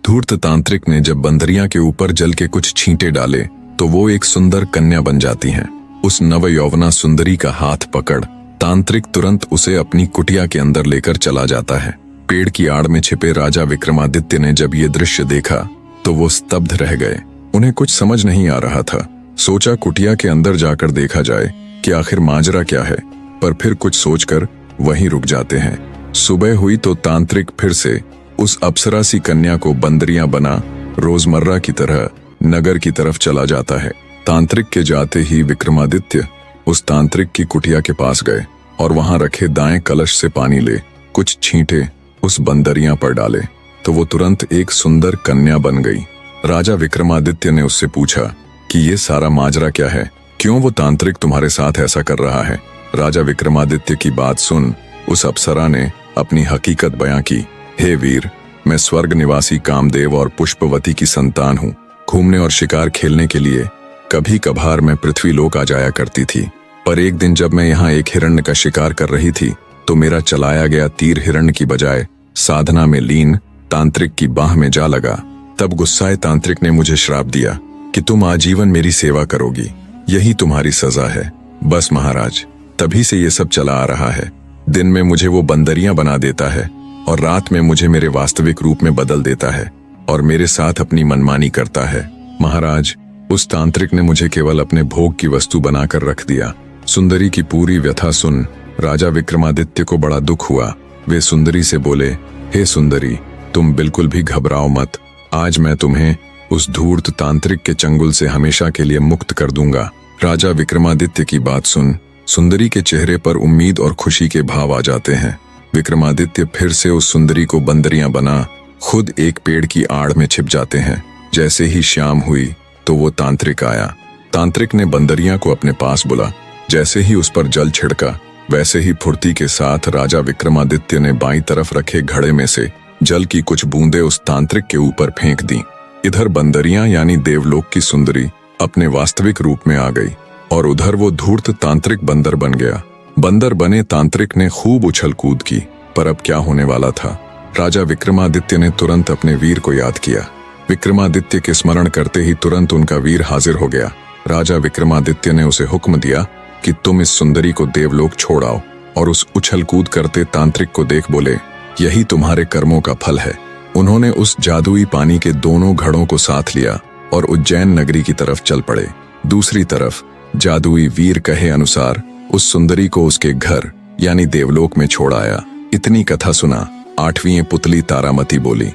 धूर्त तांत्रिक ने जब बंदरियां के ऊपर जल के कुछ छींटे डाले तो वो एक सुंदर कन्या बन जाती हैं। उस नवयौवना सुंदरी का हाथ पकड़ तांत्रिक तुरंत उसे अपनी कुटिया के अंदर लेकर चला जाता है। पेड़ की आड़ में छिपे राजा विक्रमादित्य ने जब ये दृश्य देखा तो वो स्तब्ध रह गए। उन्हें कुछ समझ नहीं आ रहा था। सोचा कुटिया के अंदर जाकर देखा जाए कि आखिर माजरा क्या है, पर फिर कुछ सोचकर वहीं रुक जाते हैं। सुबह हुई तो तांत्रिक फिर से उस अप्सरा सी कन्या को बंदरियां बना रोजमर्रा की तरह नगर की तरफ चला जाता है। तांत्रिक के जाते ही विक्रमादित्य उस तांत्रिक की कुटिया के पास गए और वहां रखे दाएं कलश से पानी ले कुछ छींटे उस बंदरियां पर डाले तो वो तुरंत एक सुंदर कन्या बन गई। राजा विक्रमादित्य ने उससे पूछा कि ये सारा माजरा क्या है, क्यों वो तांत्रिक तुम्हारे साथ ऐसा कर रहा है। राजा विक्रमादित्य की बात सुन उस अप्सरा ने अपनी हकीकत बयां की। हे वीर, मैं स्वर्ग निवासी कामदेव और पुष्पवती की संतान हूँ। घूमने और शिकार खेलने के लिए कभी कभार मैं पृथ्वीलोक आ जाया करती थी, पर एक दिन जब मैं यहाँ एक हिरण्य का शिकार कर रही थी तो मेरा चलाया गया तीर हिरण्य की बजाय साधना में लीन तांत्रिक की बाह में जा लगा। तब गुस्साए तांत्रिक ने मुझे श्राप दिया कि तुम आजीवन मेरी सेवा करोगी, यही तुम्हारी सजा है। बस महाराज, तभी से ये सब चला आ रहा है। दिन में मुझे वो बंदरियां बना देता है और रात में मुझे मेरे वास्तविक रूप में बदल देता है और मेरे साथ अपनी मनमानी करता है। महाराज, उस तांत्रिक ने मुझे केवल अपने भोग की वस्तु बनाकर रख दिया। सुंदरी की पूरी व्यथा सुन राजा विक्रमादित्य को बड़ा दुख हुआ। वे सुंदरी से बोले, हे सुंदरी, तुम बिल्कुल भी घबराओ मत। आज मैं तुम्हें उस धूर्त तांत्रिक के चंगुल से हमेशा के लिए मुक्त कर दूंगा। राजा विक्रमादित्य की बात सुन सुंदरी के चेहरे पर उम्मीद और खुशी के भाव आ जाते हैं। विक्रमादित्य फिर से उस सुंदरी को बंदरियां बना खुद एक पेड़ की आड़ में छिप जाते हैं। जैसे ही शाम हुई तो वो तांत्रिक आया। तांत्रिक ने बंदरियां को अपने पास बुला। जैसे ही उस पर जल छिड़का वैसे ही फुर्ती के साथ राजा विक्रमादित्य ने बाईं तरफ रखे घड़े में से जल की कुछ बूंदें उस तांत्रिक के ऊपर फेंक दी। इधर बंदरियां यानी देवलोक की सुंदरी अपने वास्तविक रूप में आ गई और उधर वो धूर्त तांत्रिक बंदर बन गया। बंदर बने तांत्रिक ने खूब उछल कूद की, पर अब क्या होने वाला था। राजा विक्रमादित्य ने तुरंत अपने वीर को याद किया। विक्रमादित्य के स्मरण करते ही तुरंत उनका वीर हाजिर हो गया। राजा विक्रमादित्य ने उसे हुक्म दिया कि तुम इस सुंदरी को देवलोक छोड़ आओ, और उस उछल कूद करते तांत्रिक को देख बोले, यही तुम्हारे कर्मों का फल है। उन्होंने उस जादुई पानी के दोनों घड़ों को साथ लिया और उज्जैन नगरी की तरफ चल पड़े। दूसरी तरफ जादुई वीर कहे अनुसार उस सुंदरी को उसके घर यानी देवलोक में छोड़ आया। इतनी कथा सुना 8वीं पुतली तारामती बोली,